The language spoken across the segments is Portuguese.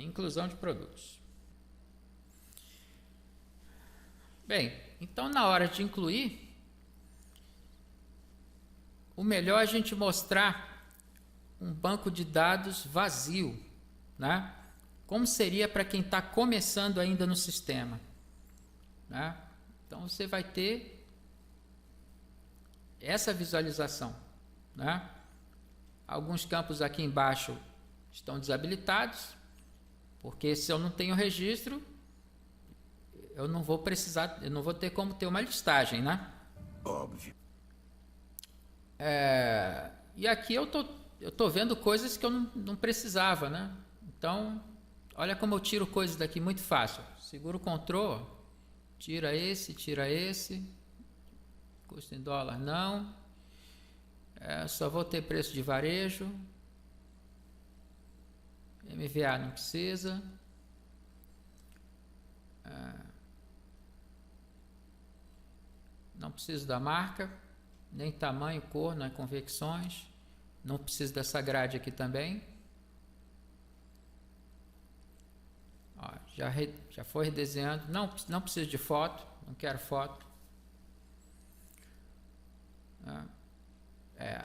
inclusão de produtos. Bem, então na hora de incluir, o melhor é a gente mostrar um banco de dados vazio, né? Como seria para quem está começando ainda no sistema, né? Então você vai ter essa visualização, né? Alguns campos aqui embaixo estão desabilitados, porque se eu não tenho registro, eu não vou precisar, eu não vou ter como ter uma listagem, né? Óbvio. E aqui eu tô vendo coisas que eu não precisava, né? Então, olha como eu tiro coisas daqui muito fácil. Seguro o Ctrl, tira esse, custo em dólar não, só vou ter preço de varejo, MVA não precisa, não preciso da marca, nem tamanho, cor, nem convecções, não preciso dessa grade aqui também. Ó, já foi redesenhando, não preciso de foto, não quero foto.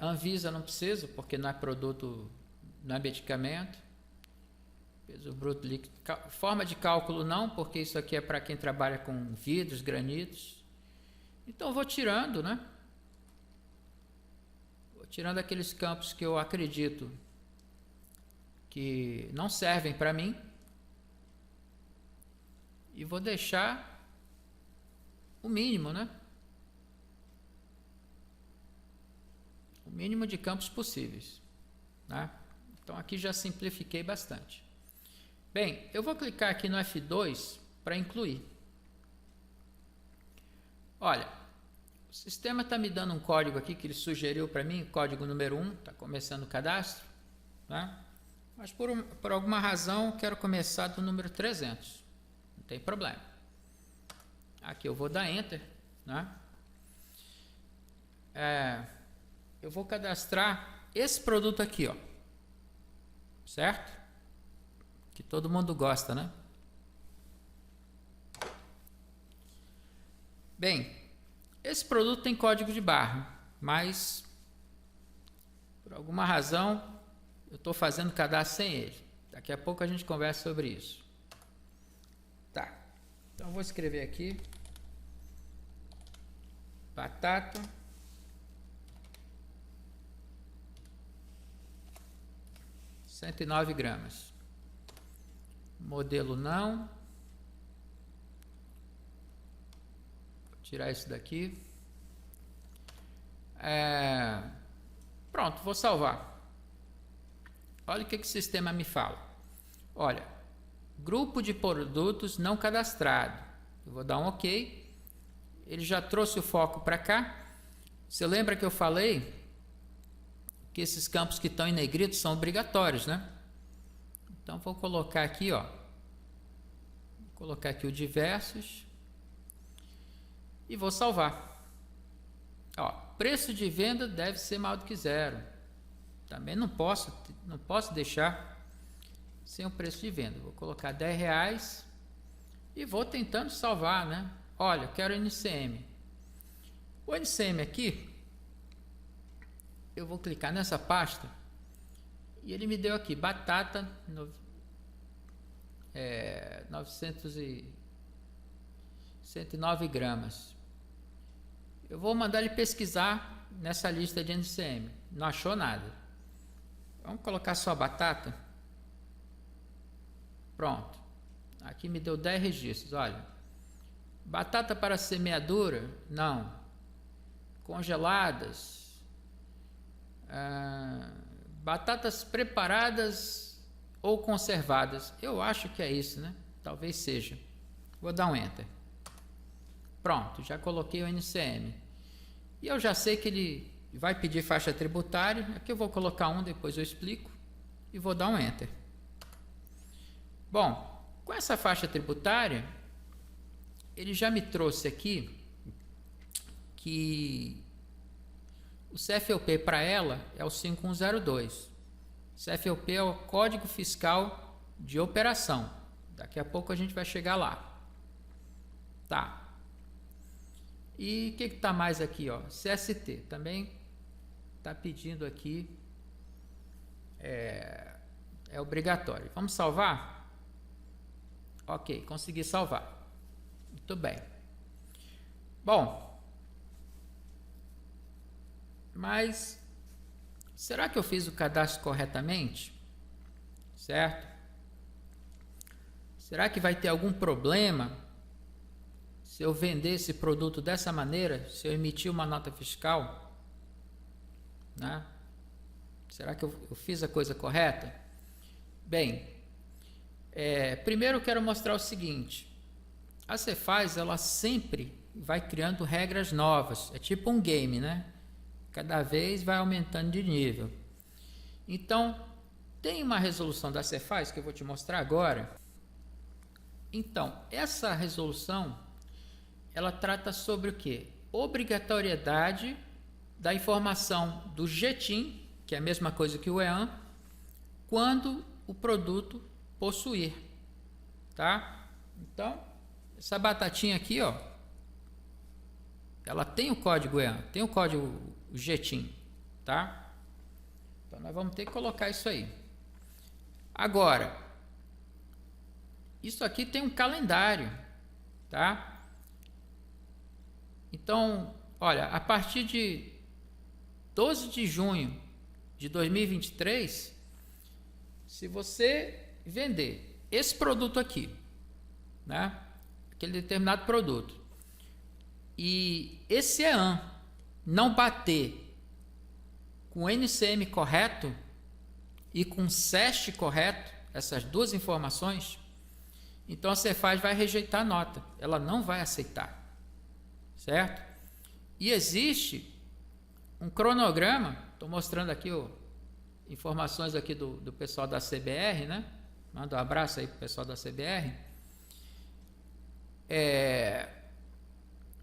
Anvisa não preciso, porque não é produto, não é medicamento. Peso bruto líquido, forma de cálculo não, porque isso aqui é para quem trabalha com vidros, granitos. Então eu vou tirando, né? Vou tirando aqueles campos que eu acredito que não servem para mim. E vou deixar o mínimo, né? O mínimo de campos possíveis, né? Então aqui já simplifiquei bastante. Bem, eu vou clicar aqui no F2 para incluir. Olha, o sistema está me dando um código aqui que ele sugeriu para mim, código número 1, está começando o cadastro, né? Mas por alguma razão eu quero começar do número 300. Não tem problema. Aqui eu vou dar Enter, né? Eu vou cadastrar esse produto aqui, ó, certo? Que todo mundo gosta, né? Bem, esse produto tem código de barra, mas por alguma razão eu estou fazendo cadastro sem ele. Daqui a pouco a gente conversa sobre isso. Tá, então eu vou escrever aqui batata gramas, modelo não, vou tirar isso daqui, pronto, vou salvar. Olha o que o sistema me fala. Olha, grupo de produtos não cadastrado. Eu vou dar um OK. Ele já trouxe o foco para cá. Você lembra que eu falei que esses campos que estão em negrito são obrigatórios, né? Então vou colocar aqui, ó. Vou colocar aqui o diversos e vou salvar. Ó, preço de venda deve ser maior do que zero. Também não posso deixar sem o preço de venda. Vou colocar R$10 e vou tentando salvar, né? Olha, eu quero NCM. O NCM aqui, eu vou clicar nessa pasta e ele me deu aqui batata 109 gramas. Eu vou mandar ele pesquisar nessa lista de NCM. Não achou nada. Vamos colocar só batata. Pronto. Aqui me deu 10 registros. Olha, batata para semeadura? Não. Congeladas. Batatas preparadas ou conservadas. Eu acho que é isso, né? Talvez seja. Vou dar um Enter. Pronto, já coloquei o NCM. E eu já sei que ele vai pedir faixa tributária. Aqui eu vou colocar um, depois eu explico. E vou dar um Enter. Bom, com essa faixa tributária, ele já me trouxe aqui que o CFOP para ela é o 5102. CFOP é o Código Fiscal de operação. Daqui a pouco a gente vai chegar lá. Tá. E o que está mais aqui? Ó? CST também está pedindo aqui. É obrigatório. Vamos salvar? Ok, consegui salvar. Muito bem. Bom, mas será que eu fiz o cadastro corretamente? Certo? Será que vai ter algum problema se eu vender esse produto dessa maneira? Se eu emitir uma nota fiscal? Né? Será que eu fiz a coisa correta? Bem, primeiro eu quero mostrar o seguinte. A Cefaz, ela sempre vai criando regras novas. É tipo um game, né? Cada vez vai aumentando de nível. Então, tem uma resolução da Cefaz que eu vou te mostrar agora. Então, essa resolução, ela trata sobre o quê? Obrigatoriedade da informação do GTIN, que é a mesma coisa que o EAN, quando o produto possuir, tá? Então, essa batatinha aqui, ó, ela tem o código EAN, tem o código GTIN, tá? Então, nós vamos ter que colocar isso aí. Agora, isso aqui tem um calendário, tá? Então, olha, a partir de 12 de junho de 2023, se você vender esse produto aqui, né? Aquele determinado produto, e esse EAN não bater com o NCM correto e com o SEST correto, essas duas informações, então a Cefaz vai rejeitar a nota, ela não vai aceitar, certo? E existe um cronograma, estou mostrando aqui informações aqui do pessoal da CBR, né? Manda um abraço aí para o pessoal da CBR.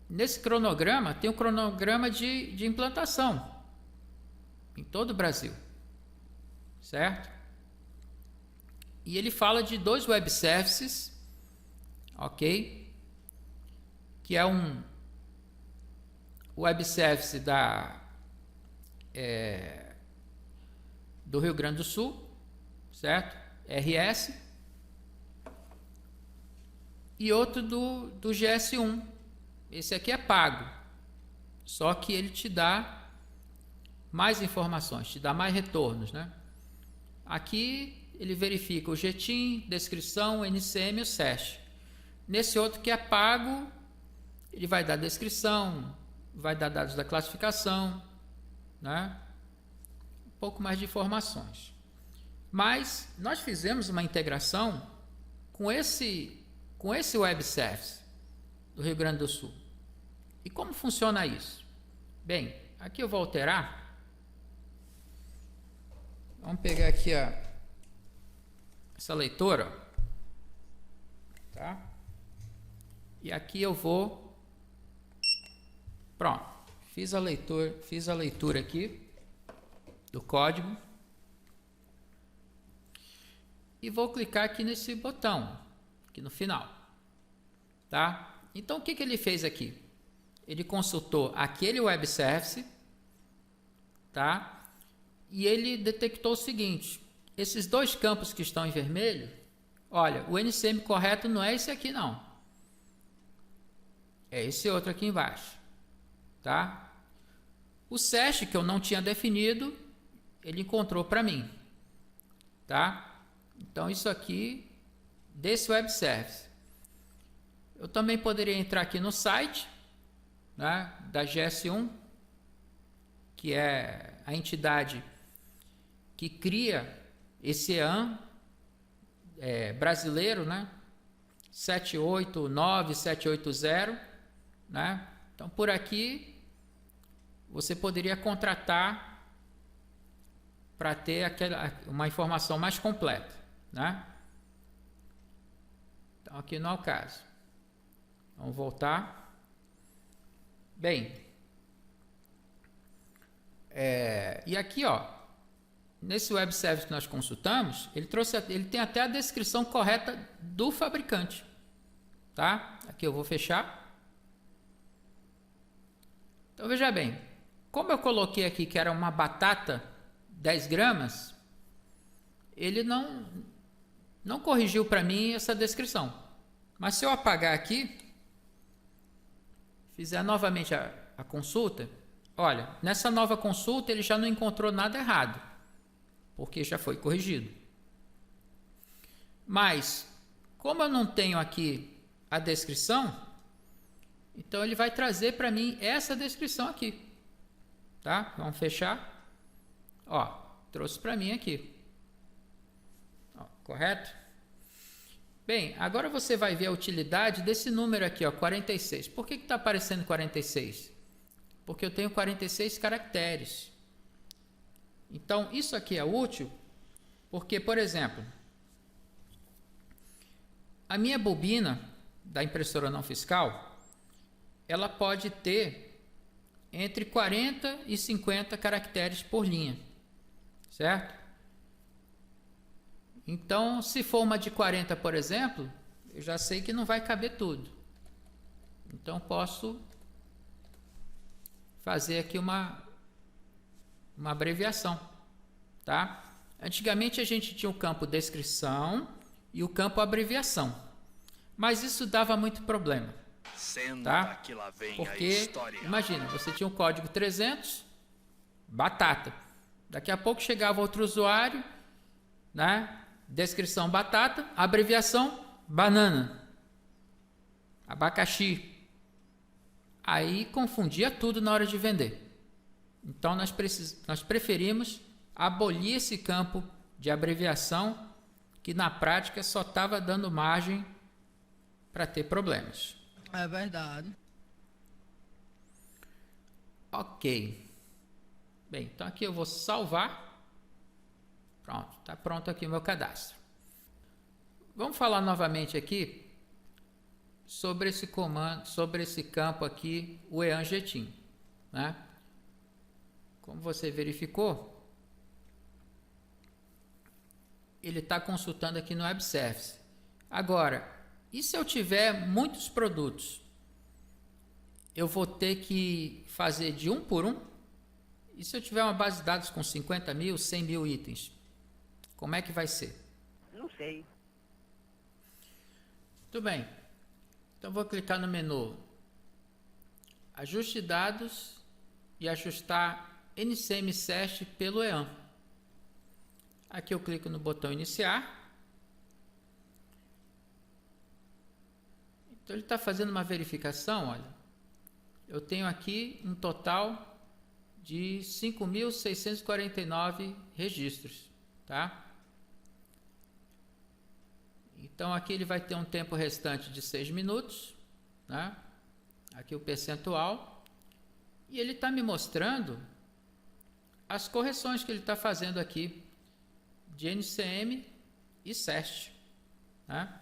Nesse cronograma tem um cronograma de implantação em todo o Brasil, certo? E ele fala de 2 web services, ok? Que é um web service do Rio Grande do Sul, certo? RS. E outro do GS1. Esse aqui é pago, só que ele te dá mais informações, te dá mais retornos, né? Aqui ele verifica o GTIN, descrição, NCM e o SEST. Nesse outro que é pago, ele vai dar descrição, vai dar dados da classificação, né? Um pouco mais de informações. Mas nós fizemos uma integração com esse web service do Rio Grande do Sul. E como funciona isso? Bem, aqui eu vou alterar. Vamos pegar aqui essa leitora, tá? E aqui eu vou, pronto, fiz a leitura aqui do código e vou clicar aqui nesse botão aqui no final, tá? Então o que ele fez aqui? Ele consultou aquele web service, tá? E ele detectou o seguinte: esses 2 campos que estão em vermelho, olha, o NCM correto não é esse aqui não, é esse outro aqui embaixo, tá? O SEST que eu não tinha definido, ele encontrou para mim, tá? Então isso aqui desse web service. Eu também poderia entrar aqui no site, né, da GS1, que é a entidade que cria esse EAN brasileiro, né, 789-780, né? Então por aqui você poderia contratar para ter uma informação mais completa, né? Então aqui não é o caso. Vamos voltar. Bem, e aqui, ó, nesse web service que nós consultamos, ele tem até a descrição correta do fabricante. Tá? Aqui eu vou fechar. Então veja bem, como eu coloquei aqui que era uma batata 10 gramas, ele não corrigiu para mim essa descrição. Mas se eu apagar aqui, fizer novamente a consulta, olha, nessa nova consulta ele já não encontrou nada errado, porque já foi corrigido. Mas, como eu não tenho aqui a descrição, então ele vai trazer para mim essa descrição aqui. Tá? Vamos fechar. Ó, trouxe para mim aqui. Ó, correto? Bem, agora você vai ver a utilidade desse número aqui, ó, 46. Por que está aparecendo 46? Porque eu tenho 46 caracteres. Então, isso aqui é útil porque, por exemplo, a minha bobina da impressora não fiscal, ela pode ter entre 40 e 50 caracteres por linha, certo? Então, se for uma de 40, por exemplo, eu já sei que não vai caber tudo. Então, posso fazer aqui uma abreviação, tá? Antigamente a gente tinha o campo descrição e o campo abreviação, mas isso dava muito problema, tá? Porque, imagina, você tinha um código 300, batata. Daqui a pouco chegava outro usuário, né? Descrição batata, abreviação banana, abacaxi. Aí confundia tudo na hora de vender. Então nós preferimos abolir esse campo de abreviação que na prática só estava dando margem para ter problemas. É verdade. Ok. Bem, então aqui eu vou salvar. Pronto, está pronto aqui o meu cadastro. Vamos falar novamente aqui sobre esse comando, sobre esse campo aqui, o EANJETIN, né? Como você verificou, ele está consultando aqui no Web Service. Agora, e se eu tiver muitos produtos? Eu vou ter que fazer de um por um? E se eu tiver uma base de dados com 50 mil, 100 mil itens? Como é que vai ser? Não sei. Tudo bem. Então, vou clicar no menu Ajuste de dados e ajustar NCM SEST pelo EAN. Aqui eu clico no botão Iniciar. Então, ele está fazendo uma verificação, olha. Eu tenho aqui um total de 5.649 registros, tá? Então, aqui ele vai ter um tempo restante de 6 minutos, né? Aqui o percentual. E ele está me mostrando as correções que ele está fazendo aqui de NCM e SEST, né?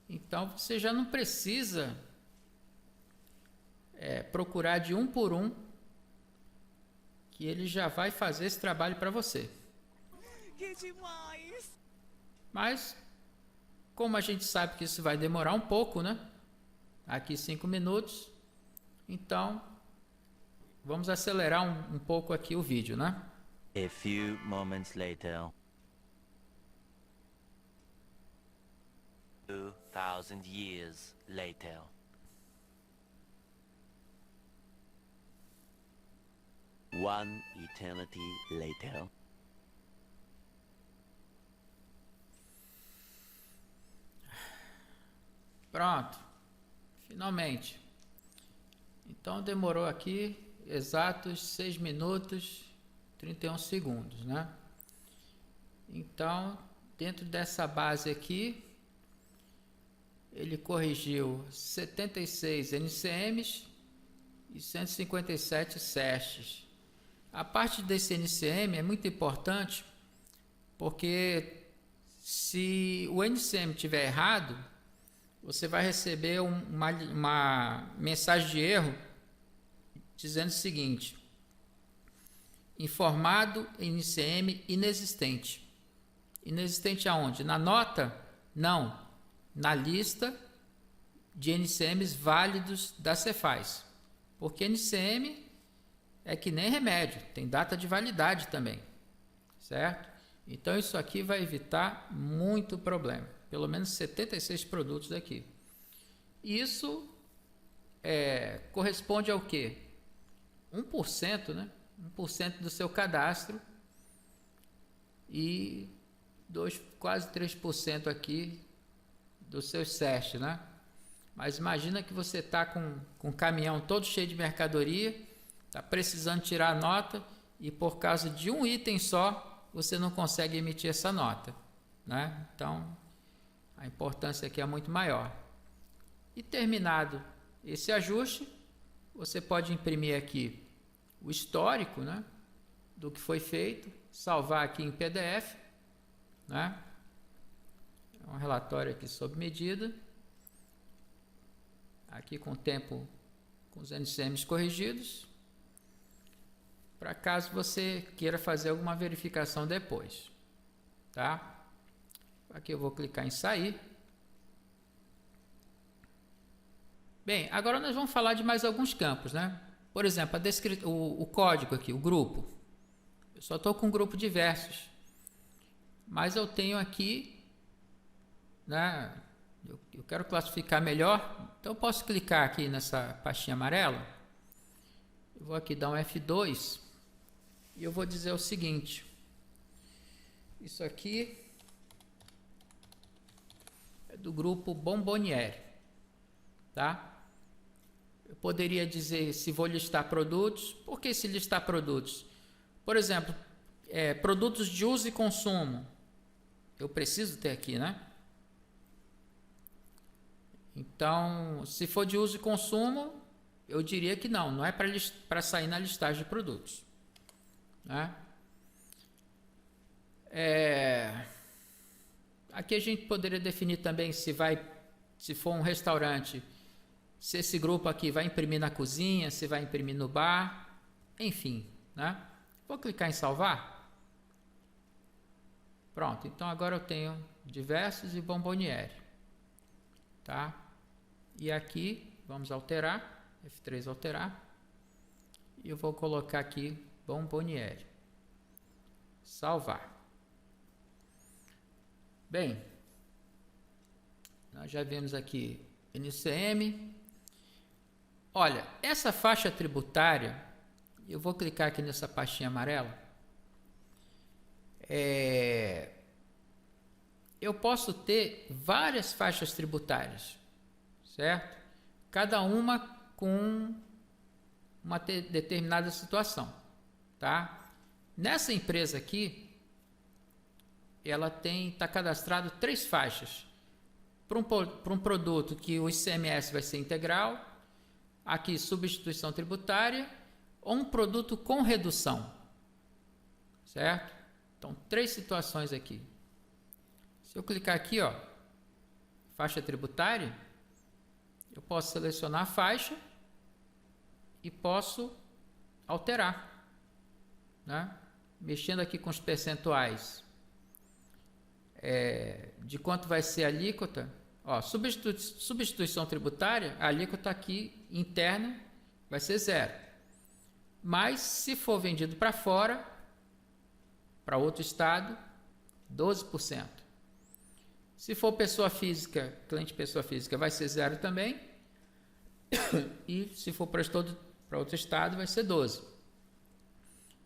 Então, você já não precisa procurar de um por um, que ele já vai fazer esse trabalho para você. Que demais! Mas, como a gente sabe que isso vai demorar um pouco, né? Aqui 5 minutos. Então, vamos acelerar um pouco aqui o vídeo, né? A few moments later. 2000 years later. One eternity later. Pronto. Finalmente. Então demorou aqui exatos 6 minutos e 31 segundos, né? Então, dentro dessa base aqui, ele corrigiu 76 NCMs e 157 SESTs. A parte desse NCM é muito importante, porque se o NCM estiver errado, você vai receber uma mensagem de erro dizendo o seguinte: informado em ICM inexistente. Inexistente aonde? Na nota? Não. Na lista de NCMs válidos da Cefaz. Porque NCM é que nem remédio, tem data de validade também, certo? Então isso aqui vai evitar muito problema, pelo menos 76 produtos aqui. Isso corresponde ao quê? 1%, né? 1% do seu cadastro e quase 3% aqui dos seus SEST, né? Mas imagina que você está com um caminhão todo cheio de mercadoria, está precisando tirar a nota e por causa de um item só você não consegue emitir essa nota, né? Então a importância aqui é muito maior. E terminado esse ajuste, você pode imprimir aqui o histórico, né, do que foi feito, salvar aqui em PDF, né? É um relatório aqui sob medida, aqui com o tempo, com os NCMs corrigidos, para caso você queira fazer alguma verificação depois, tá? Aqui eu vou clicar em sair. Bem, agora nós vamos falar de mais alguns campos, né? Por exemplo, o código aqui, o grupo. Eu só estou com um grupo diversos, mas eu tenho aqui, né? Eu quero classificar melhor, então eu posso clicar aqui nessa pastinha amarela. Eu vou aqui dar um F2 e eu vou dizer o seguinte: isso aqui é do grupo Bomboniere, tá? Eu poderia dizer se vou listar produtos. Por que se listar produtos? Por exemplo, produtos de uso e consumo. Eu preciso ter aqui, né? Então, se for de uso e consumo, eu diria que não é para sair na listagem de produtos, né? Aqui a gente poderia definir também se for um restaurante, se esse grupo aqui vai imprimir na cozinha, se vai imprimir no bar, enfim, né? Vou clicar em salvar. Pronto, então agora eu tenho diversos e Bomboniere, tá? E aqui vamos alterar, F3 alterar, e eu vou colocar aqui Bomboniere, salvar. Bem, nós já vimos aqui NCM. Olha, essa faixa tributária, eu vou clicar aqui nessa pastinha amarela. Eu posso ter várias faixas tributárias, certo? Cada uma com uma determinada situação, tá? Nessa empresa aqui, ela está cadastrado 3 faixas. Para um produto que o ICMS vai ser integral, aqui substituição tributária, ou um produto com redução, certo? Então, 3 situações aqui. Se eu clicar aqui, ó, faixa tributária, eu posso selecionar a faixa e posso alterar, né? Mexendo aqui com os percentuais de quanto vai ser a alíquota. Ó, substituição tributária, a alíquota aqui interna vai ser 0. Mas se for vendido para fora, para outro estado, 12%. Se for pessoa física, cliente pessoa física, vai ser 0 também. E se for para outro estado, vai ser 12%.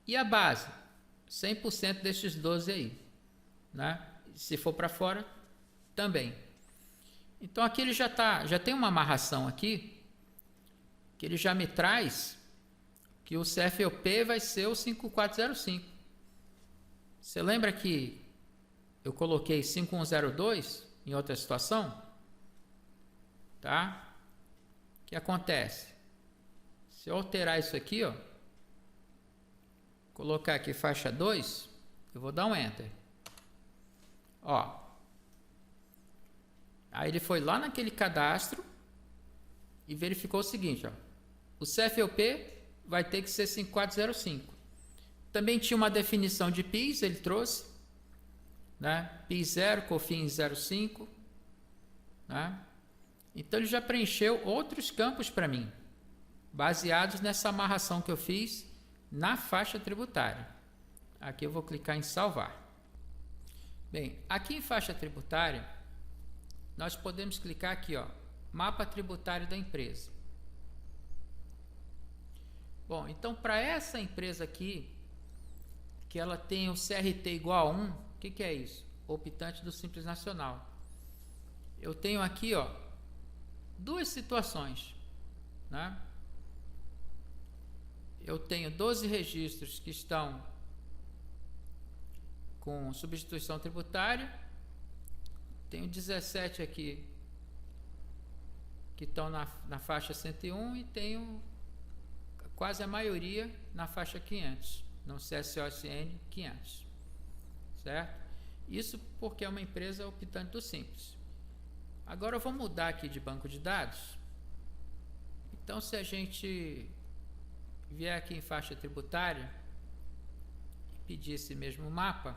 E a base? 100% desses 12 aí, né? Se for para fora, também. Então aqui ele já tem uma amarração aqui, que ele já me traz que o CFOP vai ser o 5405. Você lembra que eu coloquei 5102 em outra situação? Tá? O que acontece? Se eu alterar isso aqui, ó, colocar aqui faixa 2, eu vou dar um Enter. Ó, aí ele foi lá naquele cadastro e verificou o seguinte, ó, o CFOP vai ter que ser 5405. Também tinha uma definição de PIS, ele trouxe, né? PIS 0, COFINS 0,5, né? Então ele já preencheu outros campos para mim, baseados nessa amarração que eu fiz na faixa tributária. Aqui eu vou clicar em salvar. Bem, aqui em faixa tributária, nós podemos clicar aqui, ó, mapa tributário da empresa. Bom, então para essa empresa aqui, que ela tem o CRT igual a 1, o que é isso? Optante do Simples Nacional. Eu tenho aqui, ó, duas situações, né? Eu tenho 12 registros que estão com substituição tributária, tenho 17 aqui que estão na faixa 101 e tenho quase a maioria na faixa 500, no CSOSN 500, certo? Isso porque é uma empresa optante do Simples. Agora eu vou mudar aqui de banco de dados. Então, se a gente vier aqui em faixa tributária e pedir esse mesmo mapa,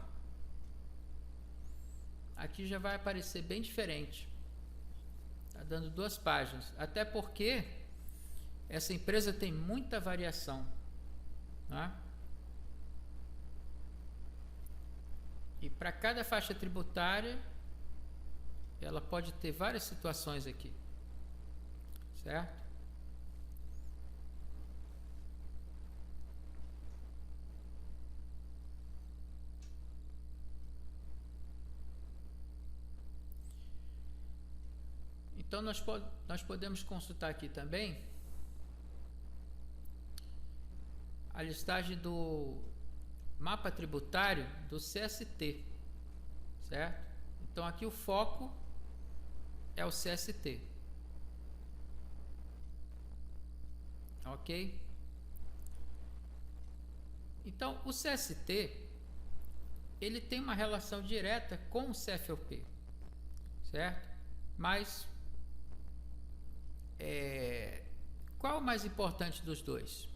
aqui já vai aparecer bem diferente. Está dando 2 páginas. Até porque essa empresa tem muita variação, né? E para cada faixa tributária, ela pode ter várias situações aqui, certo? Então nós podemos consultar aqui também a listagem do mapa tributário do CST, certo? Então aqui o foco é o CST, ok? Então o CST ele tem uma relação direta com o CFOP, certo? Mas qual é o mais importante dos dois?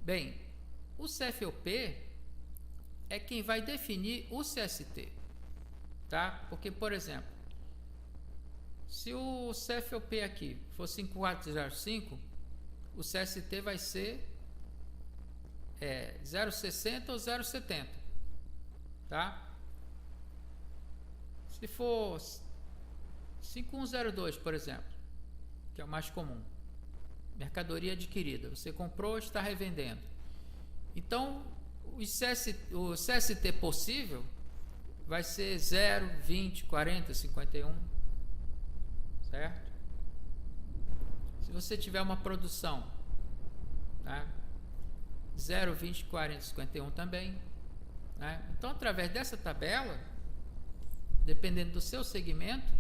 Bem, o CFOP é quem vai definir o CST, tá? Porque, por exemplo, se o CFOP aqui for 5405, o CST vai ser 0,60 ou 0,70, tá? Se for 5102, por exemplo, que é o mais comum, mercadoria adquirida, você comprou, está revendendo. Então, o CST possível vai ser 0, 20, 40, 51, certo? Se você tiver uma produção, né, 0, 20, 40, 51 também, né? Então, através dessa tabela, dependendo do seu segmento,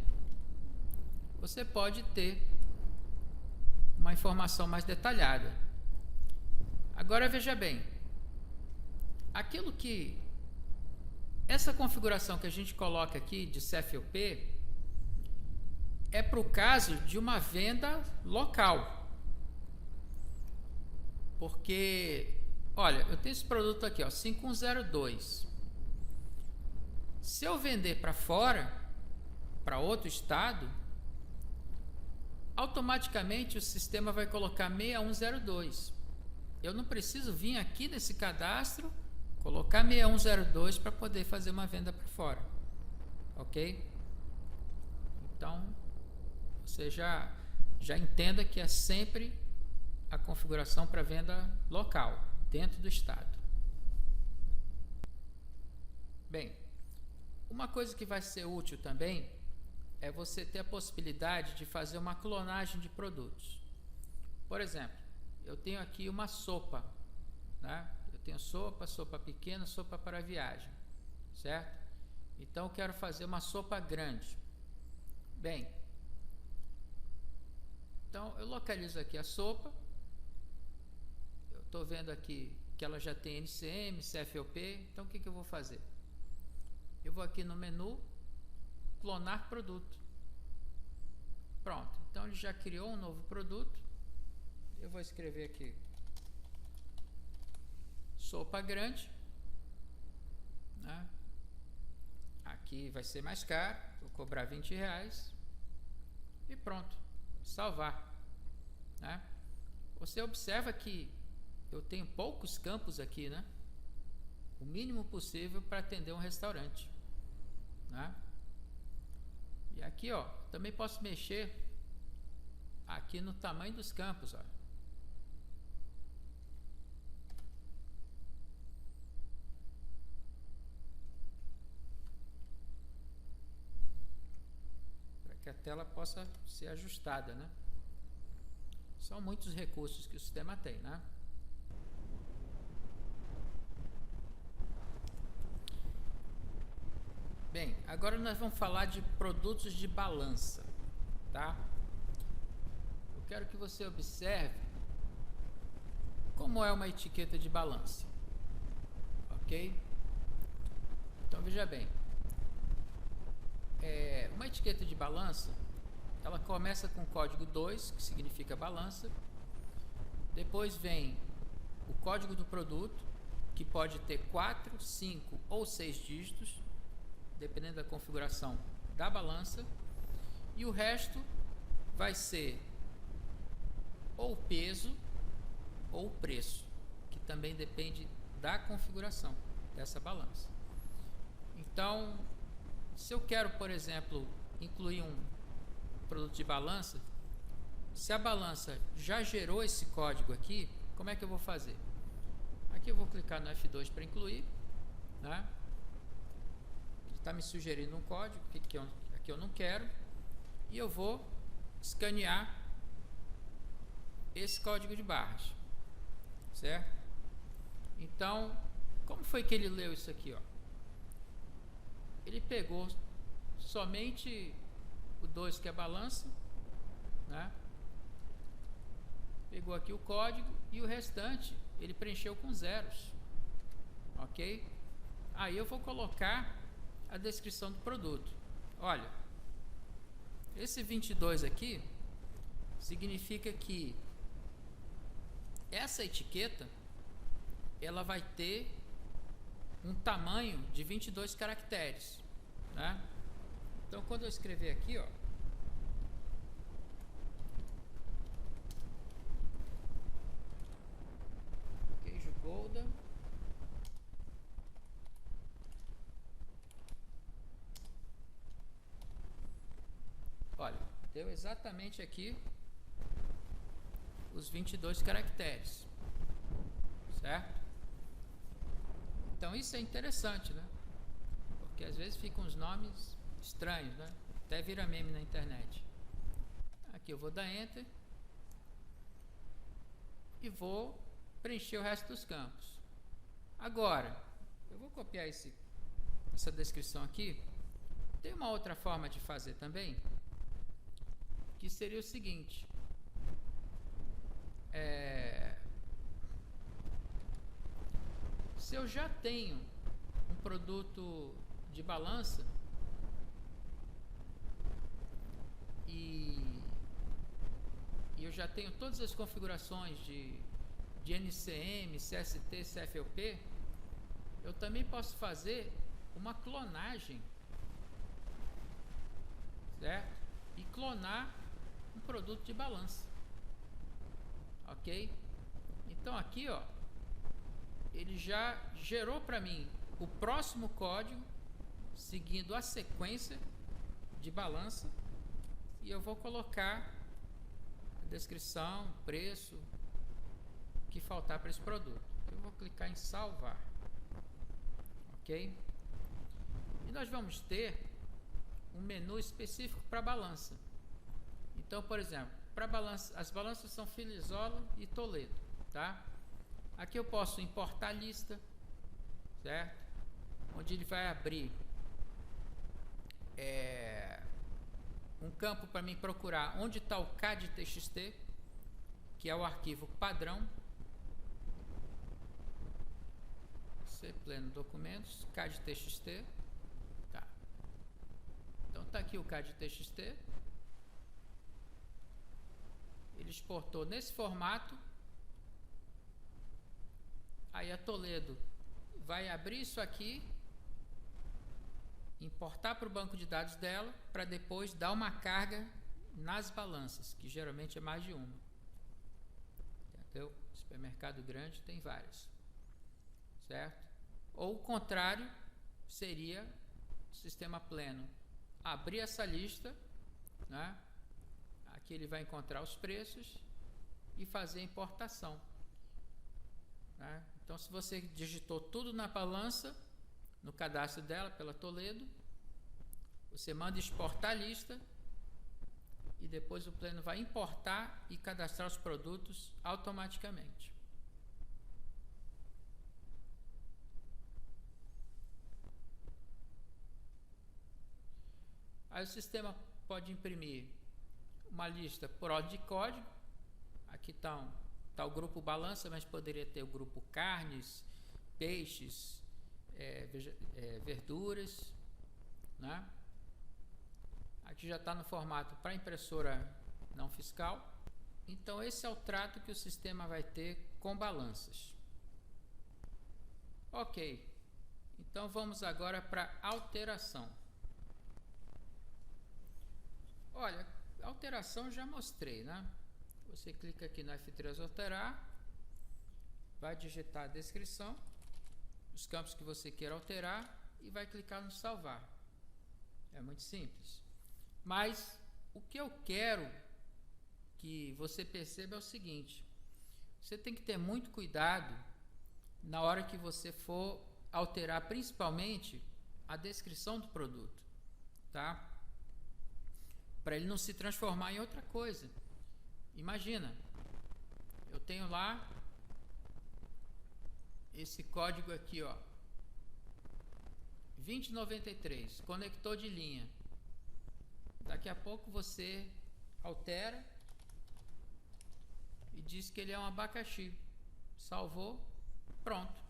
você pode ter uma informação mais detalhada. Agora veja bem, aquilo que essa configuração que a gente coloca aqui de CFOP é para o caso de uma venda local. Porque, olha, eu tenho esse produto aqui, ó, 5102. Se eu vender para fora, para outro estado, automaticamente o sistema vai colocar 6102. Eu não preciso vir aqui nesse cadastro, colocar 6102 para poder fazer uma venda para fora, ok? Então, você já entenda que é sempre a configuração para venda local, dentro do estado. Bem, uma coisa que vai ser útil também é você ter a possibilidade de fazer uma clonagem de produtos. Por exemplo, eu tenho aqui uma sopa, né? Eu tenho sopa pequena, sopa para viagem, certo? Então eu quero fazer uma sopa grande. Bem, então eu localizo aqui a sopa. Eu estou vendo aqui que ela já tem NCM, CFOP. Então o que eu vou fazer? Eu vou aqui no menu clonar produto. Pronto, então ele já criou um novo produto. Eu vou escrever aqui sopa grande, né? Aqui vai ser mais caro, vou cobrar R$20 e pronto, salvar, né? Você observa que eu tenho poucos campos aqui, né? O mínimo possível para atender um restaurante, né? E aqui, ó, também posso mexer aqui no tamanho dos campos, ó. Para que a tela possa ser ajustada, né? São muitos recursos que o sistema tem, né? Bem, agora nós vamos falar de produtos de balança, tá? Eu quero que você observe como é uma etiqueta de balança, ok? Então veja bem, uma etiqueta de balança, ela começa com o código 2, que significa balança, depois vem o código do produto, que pode ter 4, 5 ou 6 dígitos, dependendo da configuração da balança, e o resto vai ser ou peso ou preço, que também depende da configuração dessa balança. Então, se eu quero, por exemplo, incluir um produto de balança, se a balança já gerou esse código aqui, como é que eu vou fazer? Aqui eu vou clicar no F2 para incluir, né? Está me sugerindo um código que eu não quero, e eu vou escanear esse código de barras, certo? Então, como foi que ele leu isso aqui, ó? Ele pegou somente o 2, que é balança, né? Pegou aqui o código e o restante ele preencheu com zeros, ok? Aí eu vou colocar a descrição do produto. Olha, esse 22 aqui significa que essa etiqueta ela vai ter um tamanho de 22 caracteres, né? Então, quando eu escrever aqui, ó, queijo Gouda, olha, deu exatamente aqui os 22 caracteres, certo? Então isso é interessante, né? Porque às vezes ficam uns nomes estranhos, né? Até vira meme na internet. Aqui eu vou dar Enter e vou preencher o resto dos campos. Agora, eu vou copiar essa descrição aqui. Tem uma outra forma de fazer também, que seria o seguinte: se eu já tenho um produto de balança e eu já tenho todas as configurações de NCM, CST, CFLP, eu também posso fazer uma clonagem, certo? E clonar um produto de balança, ok? Então aqui, ó, ele já gerou para mim o próximo código seguindo a sequência de balança, e eu vou colocar a descrição, preço, o que faltar para esse produto. Eu vou clicar em salvar, ok? E nós vamos ter um menu específico para balança. Então, por exemplo, para balança, as balanças são Filisola e Toledo, tá? Aqui eu posso importar lista, certo? Onde ele vai abrir um campo para mim procurar onde está o CAD.txt, que é o arquivo padrão. C pleno documentos, CAD.txt. Tá. Então está aqui o CAD.txt. Ele exportou nesse formato. Aí a Toledo vai abrir isso aqui, importar para o banco de dados dela, para depois dar uma carga nas balanças, que geralmente é mais de uma. Entendeu? Supermercado grande tem várias. Certo? Ou o contrário seria o sistema pleno. Abrir essa lista, né? Aqui ele vai encontrar os preços e fazer a importação. Né? Então, se você digitou tudo na balança, no cadastro dela, pela Toledo, você manda exportar a lista e depois o pleno vai importar e cadastrar os produtos automaticamente. Aí o sistema pode imprimir uma lista por ordem de código. Aqui está o grupo balança, mas poderia ter o grupo carnes, peixes, verduras, né? Aqui já está no formato para impressora não fiscal. Então esse é o trato que o sistema vai ter com balanças. Ok, então vamos agora para alteração. Olha, alteração já mostrei, né? Você clica aqui no F3 alterar, vai digitar a descrição, os campos que você queira alterar e vai clicar no salvar. É muito simples. Mas o que eu quero que você perceba é o seguinte: você tem que ter muito cuidado na hora que você for alterar, principalmente a descrição do produto, tá? Para ele não se transformar em outra coisa. Imagina, eu tenho lá esse código aqui, ó, 2093, conector de linha. Daqui a pouco você altera e diz que ele é um abacaxi. Salvou, pronto.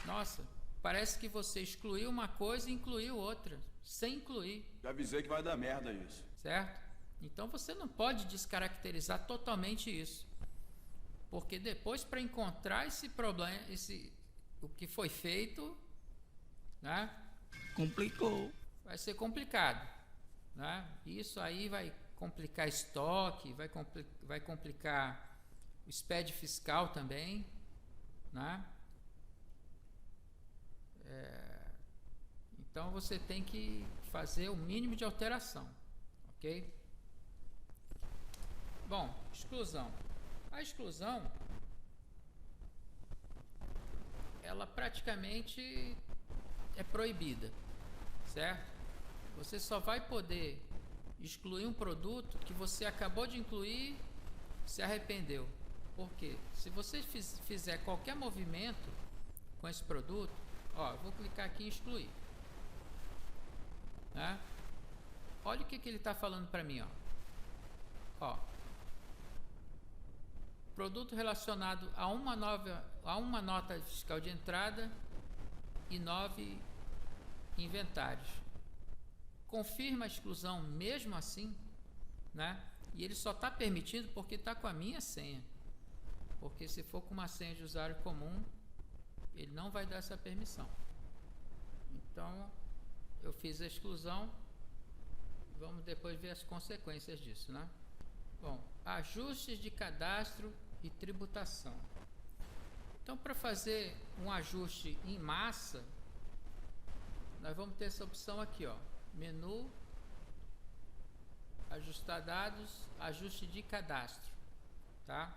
Nossa, parece que você excluiu uma coisa e incluiu outra, sem incluir. Já avisei que vai dar merda isso. Certo? Então você não pode descaracterizar totalmente isso. Porque depois, para encontrar esse problema, o que foi feito, né? Complicou. Vai ser complicado, né? Isso aí vai complicar estoque, vai complicar o SPED fiscal também, né? Então você tem que fazer o mínimo de alteração, ok? Bom, exclusão. A exclusão, ela praticamente é proibida, certo? Você só vai poder excluir um produto que você acabou de incluir, se arrependeu. Por quê? Se você fizer qualquer movimento com esse produto, ó, eu vou clicar aqui em excluir, né? Olha o que ele está falando para mim, ó. Produto relacionado a uma nota fiscal de entrada e 9 inventários. Confirma a exclusão mesmo assim, né? E ele só está permitido porque está com a minha senha. Porque se for com uma senha de usuário comum, ele não vai dar essa permissão. Então, eu fiz a exclusão. Vamos depois ver as consequências disso, né? Bom, ajustes de cadastro e tributação. Então, para fazer um ajuste em massa, nós vamos ter essa opção aqui, ó, menu, ajustar dados, ajuste de cadastro, tá?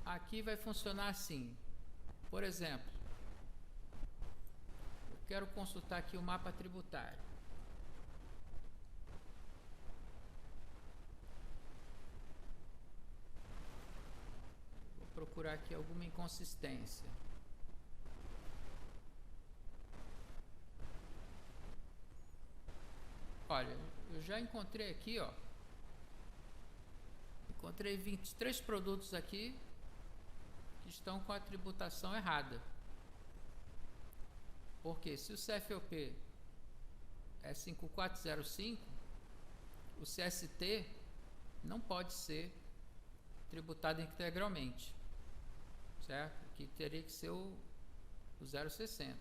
Aqui vai funcionar assim. Por exemplo, eu quero consultar aqui o mapa tributário. Vou procurar aqui alguma inconsistência. Olha, eu já encontrei aqui, ó. Encontrei 23 produtos aqui que estão com a tributação errada. Porque se o CFOP é 5405, o CST não pode ser tributado integralmente, certo? Que teria que ser o 0,60.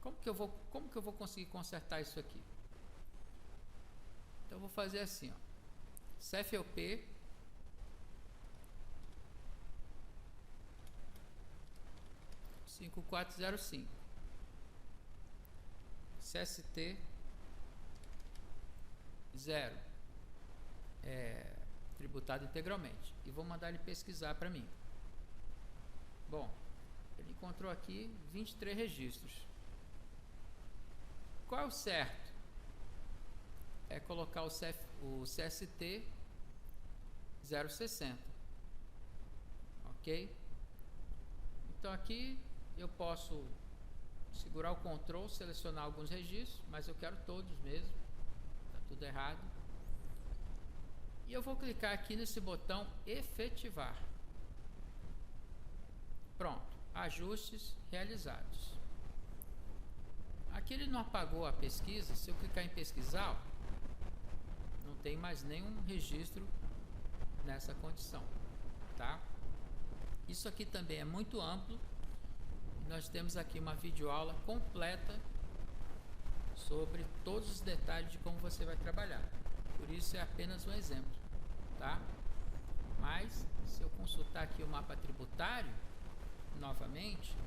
Como que eu vou conseguir consertar isso aqui? Então eu vou fazer assim, ó. CFOP (5405), CST 0, tributado integralmente, e vou mandar ele pesquisar para mim. Bom, ele encontrou aqui 23 registros. Qual é o certo? É colocar o CST 0,60, ok? Então aqui eu posso segurar o Ctrl, selecionar alguns registros, mas eu quero todos mesmo, está tudo errado. E eu vou clicar aqui nesse botão efetivar. Pronto, ajustes realizados. Aqui ele não apagou a pesquisa. Se eu clicar em pesquisar, não tem mais nenhum registro nessa condição, tá? Isso aqui também é muito amplo. Nós temos aqui uma videoaula completa sobre todos os detalhes de como você vai trabalhar. Por isso é apenas um exemplo, tá? Mas se eu consultar aqui o mapa tributário novamente,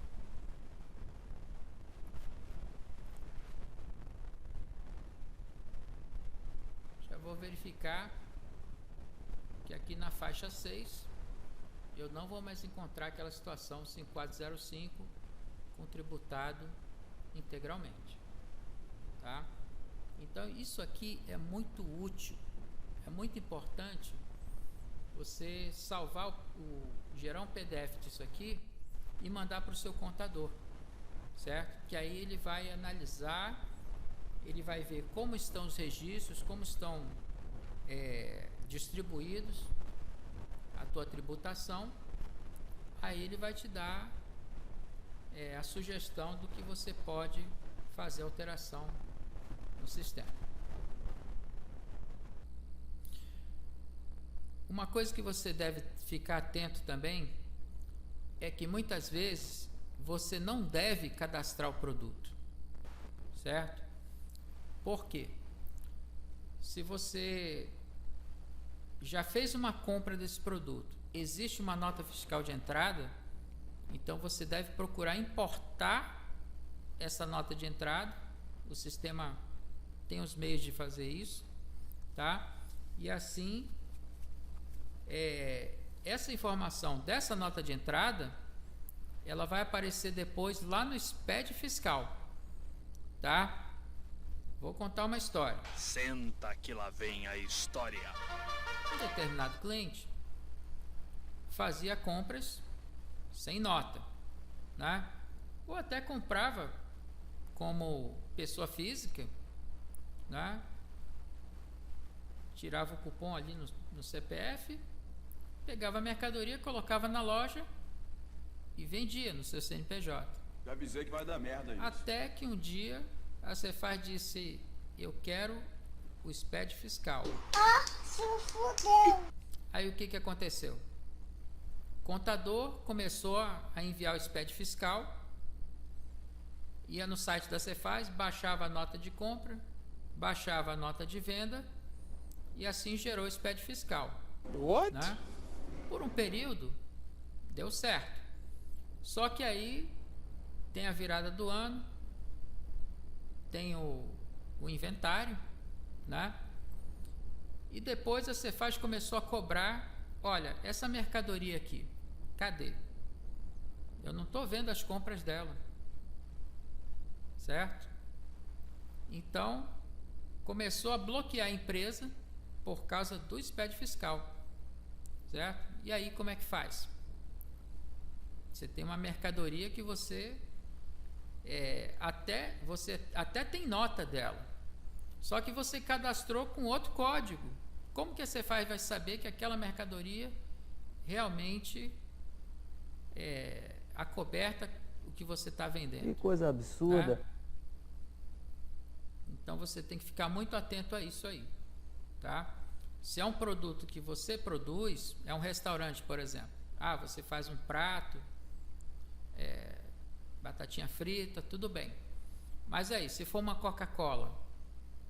já vou verificar que aqui na faixa 6 eu não vou mais encontrar aquela situação 5405 com tributado integralmente, tá? Então isso aqui é muito útil, é muito importante você salvar gerar um PDF disso aqui e mandar para o seu contador, certo? Que aí ele vai analisar, ele vai ver como estão os registros, como estão distribuídos a tua tributação. Aí ele vai te dar a sugestão do que você pode fazer alteração no sistema. Uma coisa que você deve ficar atento também é que muitas vezes você não deve cadastrar o produto, certo? Por quê? Se você já fez uma compra desse produto, existe uma nota fiscal de entrada, então você deve procurar importar essa nota de entrada. O sistema tem os meios de fazer isso, tá? E assim, essa informação dessa nota de entrada, ela vai aparecer depois lá no SPED fiscal, tá? Vou contar uma história. Senta que lá vem a história. Um determinado cliente fazia compras sem nota, né? Ou até comprava como pessoa física, né? Tirava o cupom ali no CPF, pegava a mercadoria, colocava na loja e vendia no seu CNPJ. Já avisei que vai dar merda isso. Até que um dia a Cefaz disse: eu quero o SPED fiscal. Se fudeu. Aí o que aconteceu? O contador começou a enviar o SPED fiscal, ia no site da Cefaz, baixava a nota de compra, baixava a nota de venda e assim gerou o SPED fiscal. What? Né? Por um período deu certo. Só que aí tem a virada do ano, tem o inventário, né? E depois a Cefaz começou a cobrar: olha, essa mercadoria aqui, cadê? Eu não estou vendo as compras dela, certo? Então começou a bloquear a empresa por causa do SPED fiscal, certo? E aí como é que faz? Você tem uma mercadoria que você até tem nota dela, só que você cadastrou com outro código. Como que a Cefaz vai saber que aquela mercadoria realmente acoberta o que você está vendendo? Que coisa absurda. Tá? Então você tem que ficar muito atento a isso aí, tá? Se é um produto que você produz, é um restaurante, por exemplo. Ah, você faz um prato, batatinha frita, tudo bem. Mas aí, se for uma Coca-Cola,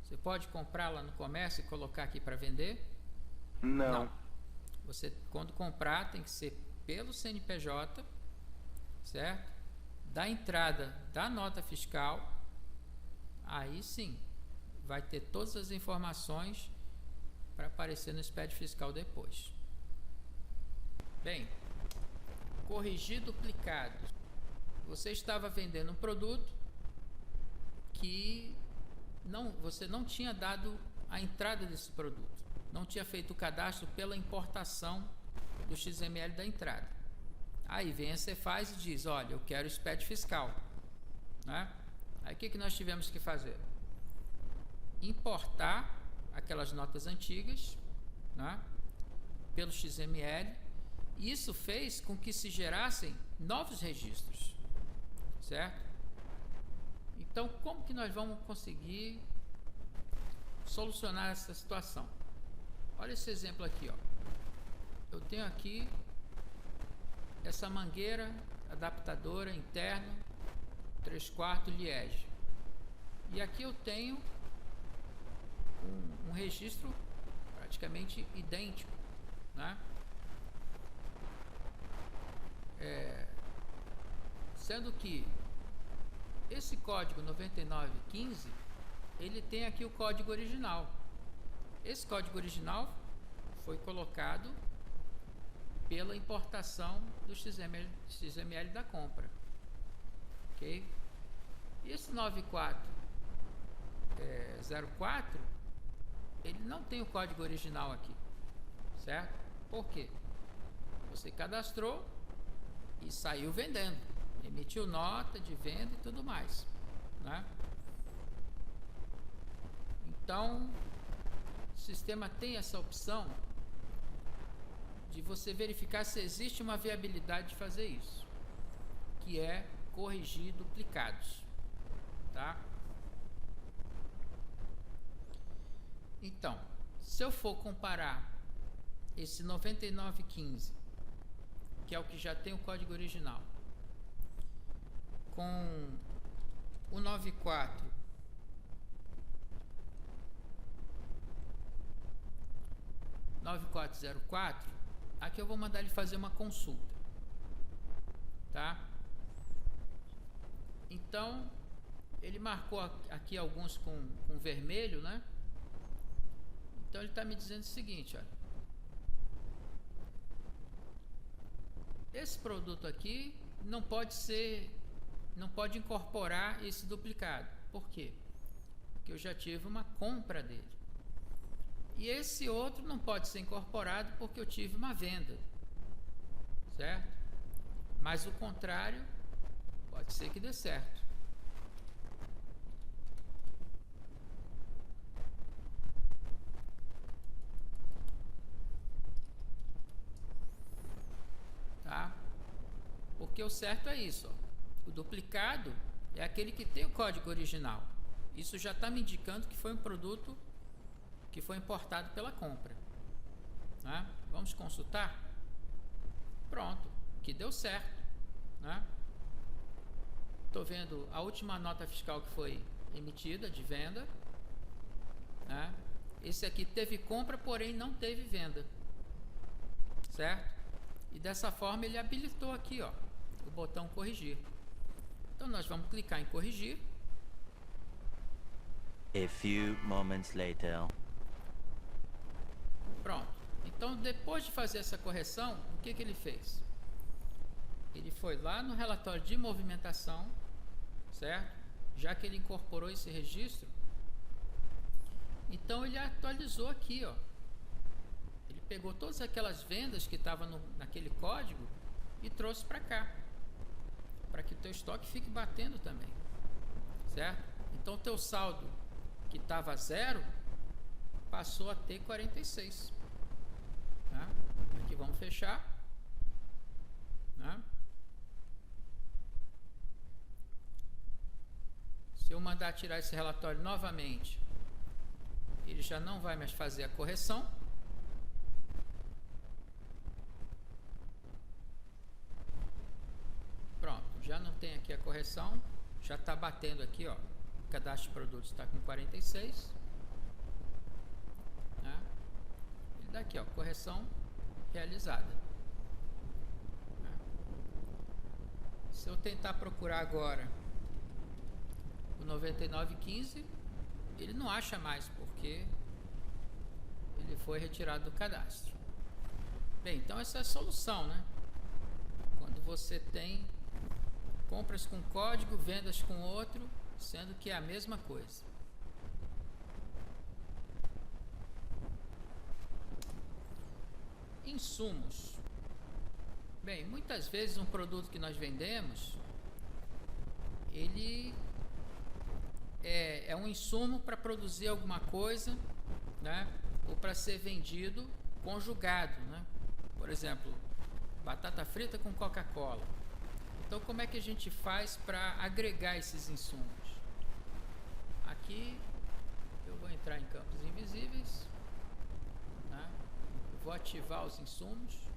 você pode comprar lá no comércio e colocar aqui para vender? Não. Você, quando comprar, tem que ser pelo CNPJ, certo? Da entrada da nota fiscal, aí sim, vai ter todas as informações para aparecer no expediente fiscal depois. Bem, corrigir duplicados. Você estava vendendo um produto que você não tinha dado a entrada desse produto, não tinha feito o cadastro pela importação do XML da entrada. Aí vem a Cefaz e diz, olha, eu quero o expediente fiscal, né? Aí o que nós tivemos que fazer? Importar aquelas notas antigas, né, pelo XML. Isso fez com que se gerassem novos registros, certo? Então, como que nós vamos conseguir solucionar essa situação? Olha esse exemplo aqui, ó. Eu tenho aqui essa mangueira adaptadora interna 3/4 Liege. E aqui eu tenho um registro praticamente idêntico, né? Sendo que esse código 9915 ele tem aqui o código original. Esse código original foi colocado pela importação do XML da compra, ok? E esse 9404 ele não tem o código original aqui, certo? Por quê? Você cadastrou e saiu vendendo, emitiu nota de venda e tudo mais, né? Então, o sistema tem essa opção de você verificar se existe uma viabilidade de fazer isso, que é corrigir duplicados, tá? Então, se eu for comparar esse 9915, que é o que já tem o código original, com o 9404, aqui eu vou mandar ele fazer uma consulta, tá? Então, ele marcou aqui alguns com vermelho, né? Então ele está me dizendo o seguinte, olha, esse produto aqui não pode incorporar esse duplicado. Por quê? Porque eu já tive uma compra dele. E esse outro não pode ser incorporado porque eu tive uma venda, certo? Mas o contrário pode ser que dê certo. Tá? Porque o certo é isso, ó. O duplicado é aquele que tem o código original. Isso já está me indicando que foi um produto que foi importado pela compra, né? Vamos consultar? Pronto, que deu certo, né? Estou vendo a última nota fiscal que foi emitida de venda, né? Esse aqui teve compra, porém não teve venda, certo? E dessa forma ele habilitou aqui, ó, o botão corrigir. Então nós vamos clicar em corrigir. A few moments later. Pronto. Então depois de fazer essa correção, o que ele fez? Ele foi lá no relatório de movimentação, certo? Já que ele incorporou esse registro, então ele atualizou aqui, ó. Ele pegou todas aquelas vendas que estavam naquele código e trouxe para cá, para que o teu estoque fique batendo também, certo? Então o teu saldo que estava 0 passou a ter 46, tá? Aqui vamos fechar, né? Se eu mandar tirar esse relatório novamente, ele já não vai mais fazer a correção, tenho aqui a correção, já está batendo aqui, ó, o cadastro de produtos está com 46, né? Ele dá aqui, ó, correção realizada. Né? Se eu tentar procurar agora o 9915, ele não acha mais, porque ele foi retirado do cadastro. Bem, então essa é a solução, né? Quando você tem compras com código, vendas com outro, sendo que é a mesma coisa. Insumos. Bem, muitas vezes um produto que nós vendemos, ele é um insumo para produzir alguma coisa, né? Ou para ser vendido conjugado, né? Por exemplo, batata frita com Coca-Cola. Então, como é que a gente faz para agregar esses insumos? Aqui eu vou entrar em campos invisíveis, né? Eu vou ativar os insumos.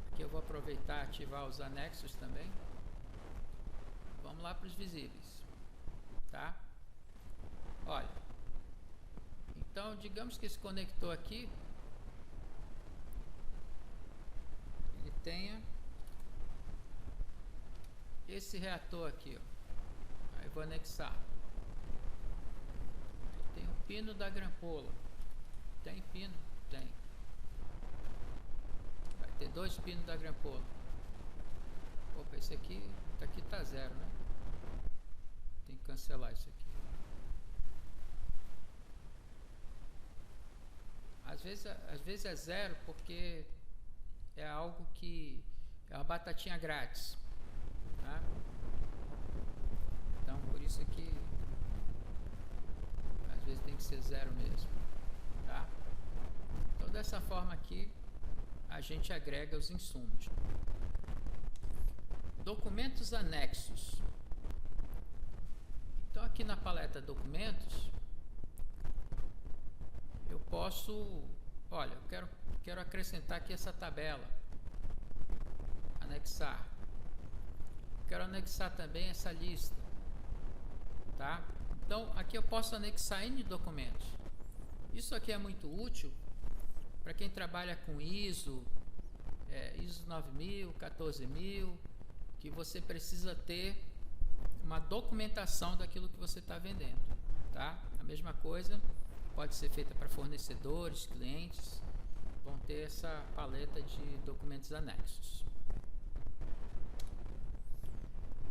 Aqui eu vou aproveitar e ativar os anexos também. Vamos lá para os visíveis, tá? Olha, então digamos que esse conector aqui ele tenha esse reator aqui, ó. Aí vou anexar. Tem o pino da grampola. Tem pino? Tem. Vai ter 2 pinos da grampola. Opa, esse aqui tá 0, né? Tem que cancelar isso aqui. Às vezes é 0 porque é algo que é uma batatinha grátis. Tá? Então por isso que às vezes tem que ser 0 mesmo, tá? Então dessa forma aqui a gente agrega os insumos. Documentos anexos. Então aqui na paleta documentos eu posso, olha, eu quero acrescentar aqui essa tabela, anexar. Quero anexar também essa lista, tá? Então aqui eu posso anexar N documentos. Isso aqui é muito útil para quem trabalha com ISO, ISO 9000, 14000, que você precisa ter uma documentação daquilo que você está vendendo, tá? A mesma coisa pode ser feita para fornecedores, clientes, vão ter essa paleta de documentos anexos.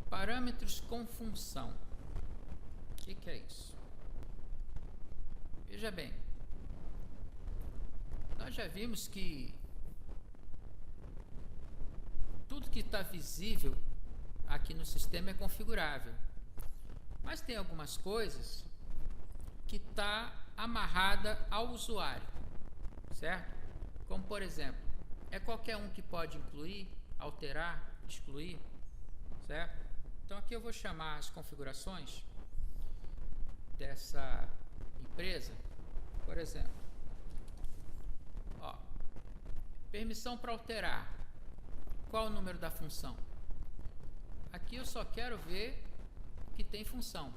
Parâmetros com função. O que é isso? Veja bem, nós já vimos que tudo que está visível aqui no sistema é configurável, mas tem algumas coisas que está amarrada ao usuário, certo? Como por exemplo, é qualquer um que pode incluir, alterar, excluir, certo? Então aqui eu vou chamar as configurações dessa empresa, por exemplo, ó, permissão para alterar. Qual o número da função? Aqui eu só quero ver que tem função,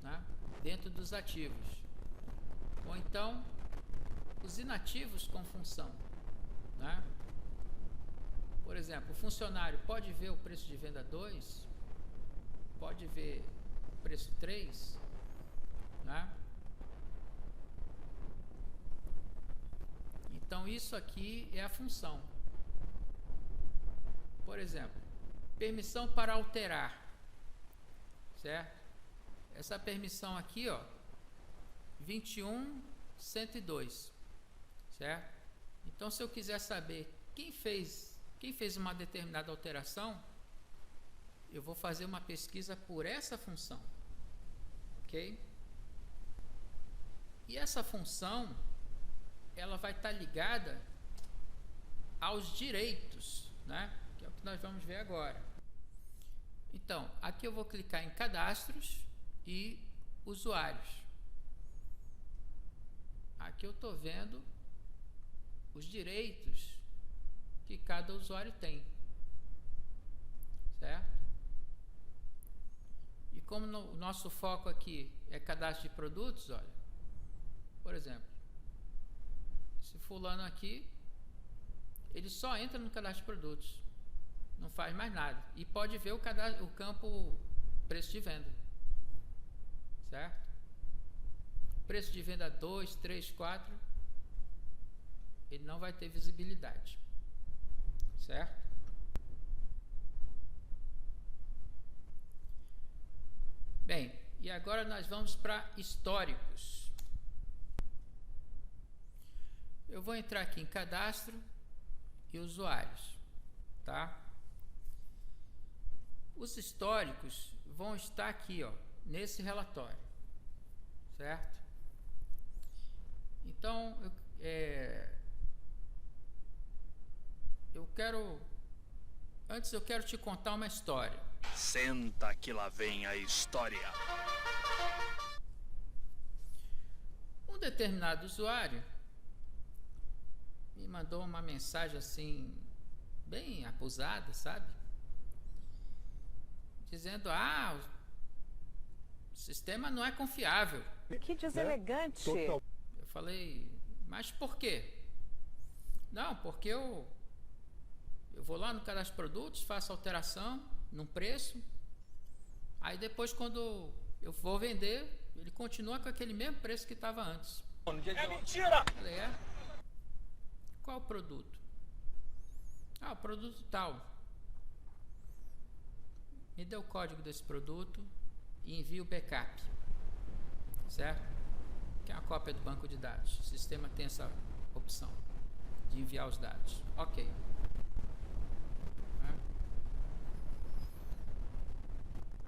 né, dentro dos ativos. Ou então os inativos com função, né? Por exemplo, o funcionário pode ver o preço de venda 2, pode ver o preço 3, né? Então isso aqui é a função. Por exemplo, permissão para alterar, certo? Essa permissão aqui, ó, 21.102, certo? Então se eu quiser saber quem fez uma determinada alteração, eu vou fazer uma pesquisa por essa função, ok? E essa função, ela vai estar ligada aos direitos, né? Que é o que nós vamos ver agora. Então, aqui eu vou clicar em cadastros e usuários. Aqui eu estou vendo os direitos que cada usuário tem, certo? como o nosso foco aqui é cadastro de produtos, olha, por exemplo, esse fulano aqui, ele só entra no cadastro de produtos, não faz mais nada, e pode ver o campo preço de venda, certo? Preço de venda 2, 3, 4, ele não vai ter visibilidade, certo? Bem, e agora nós vamos para históricos. Eu vou entrar aqui em cadastro e usuários, tá? Os históricos vão estar aqui, ó, nesse relatório, certo? Então, antes eu quero te contar uma história. Senta que lá vem a história. Um determinado usuário me mandou uma mensagem assim, bem abusada, sabe? Dizendo, o sistema não é confiável. Que deselegante. Eu falei, mas por quê? Não, porque eu vou lá no cadastro de produtos, faço alteração no preço, aí depois quando eu vou vender, ele continua com aquele mesmo preço que estava antes. É mentira! Eu falei, qual o produto? O produto tal. Me dê o código desse produto e envie o backup, certo? Que é uma cópia do banco de dados. O sistema tem essa opção de enviar os dados. Ok.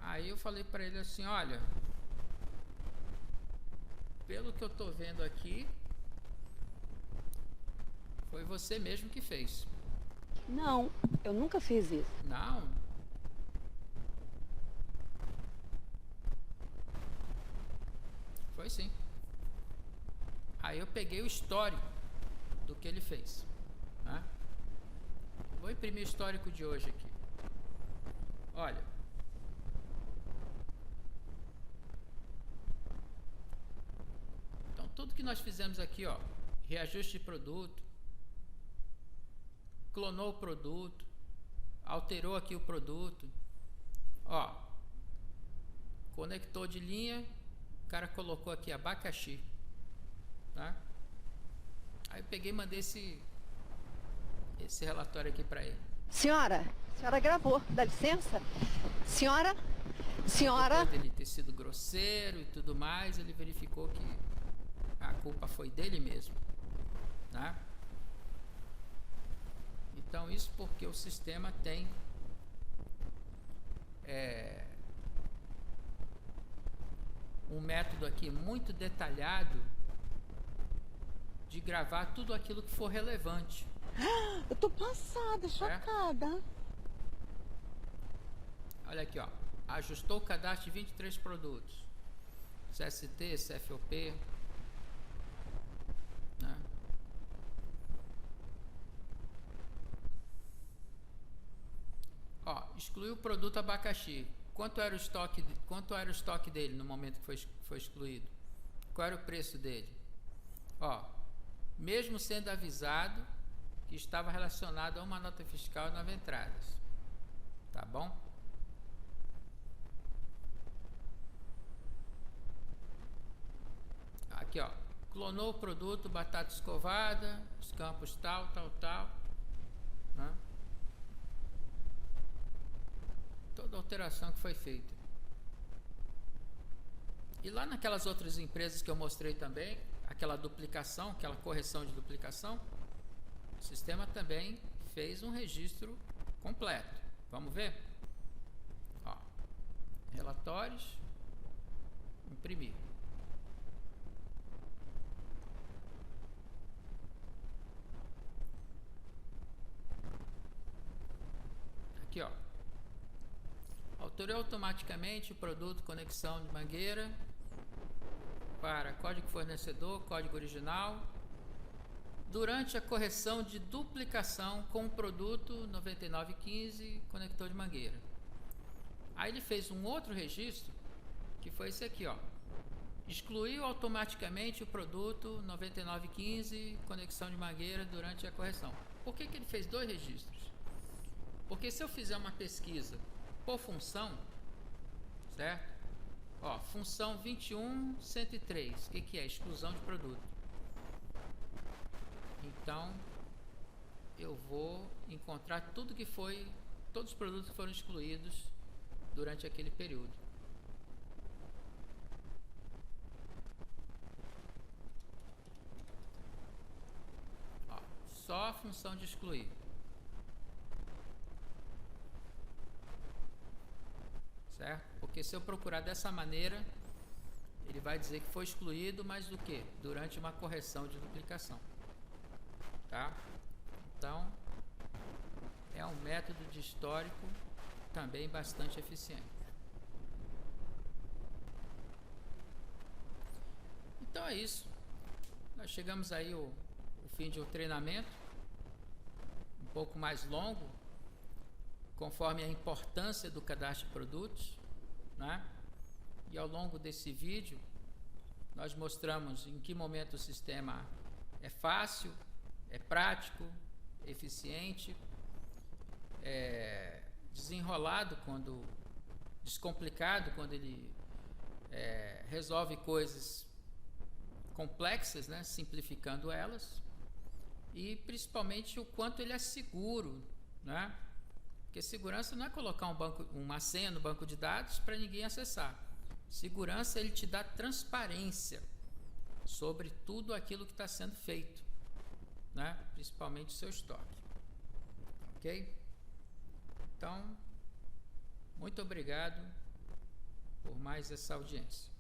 Aí eu falei para ele assim, olha, pelo que eu tô vendo aqui, foi você mesmo que fez. Não, eu nunca fiz isso. Não. Foi sim. Aí eu peguei o histórico do que ele fez, né? Vou imprimir o histórico de hoje aqui. Olha. Então tudo que nós fizemos aqui, ó, reajuste de produto, clonou o produto, alterou aqui o produto, ó, conector de linha, o cara colocou aqui abacaxi, tá? Aí eu peguei e mandei esse relatório aqui para ele. Senhora, a senhora gravou, dá licença? Senhora? Depois dele ter sido grosseiro e tudo mais, ele verificou que a culpa foi dele mesmo, né? Então isso porque o sistema tem um método aqui muito detalhado de gravar tudo aquilo que for relevante. Eu tô passada, chocada. Olha aqui, ó. Ajustou o cadastro de 23 produtos. CST, CFOP. Né? Ó, excluiu o produto abacaxi. Quanto era o estoque dele no momento que foi excluído? Qual era o preço dele? Ó, mesmo sendo avisado que estava relacionado a uma nota fiscal e 9 entradas. Tá bom? Aqui, ó. Clonou o produto, batata escovada, os campos tal. Né? Toda alteração que foi feita. E lá naquelas outras empresas que eu mostrei também, aquela duplicação, aquela correção de duplicação, o sistema também fez um registro completo. Vamos ver? Ó, relatórios, imprimir. Aqui, ó. Alterou automaticamente o produto conexão de mangueira para código fornecedor, código original, durante a correção de duplicação com o produto 9915 conector de mangueira. Aí ele fez um outro registro que foi esse aqui, ó. Excluiu automaticamente o produto 9915 conexão de mangueira durante a correção. Por que ele fez 2 registros? Porque se eu fizer uma pesquisa por função, certo? Ó, função 21103, o que é? Exclusão de produto. Então, eu vou encontrar todos os produtos que foram excluídos durante aquele período. Ó, só a função de excluir. Certo? Porque se eu procurar dessa maneira, ele vai dizer que foi excluído, mas do que? Durante uma correção de duplicação. Tá? Então, é um método de histórico também bastante eficiente. Então é isso. Nós chegamos aí ao fim de um treinamento um pouco mais longo, conforme a importância do cadastro de produtos, né? E ao longo desse vídeo nós mostramos em que momento o sistema é fácil, é prático, eficiente, é desenrolado quando descomplicado quando ele resolve coisas complexas, né? Simplificando elas, e principalmente o quanto ele é seguro, né? Porque segurança não é colocar uma senha no banco de dados para ninguém acessar. Segurança, ele te dá transparência sobre tudo aquilo que está sendo feito, né? Principalmente o seu estoque. Ok? Então, muito obrigado por mais essa audiência.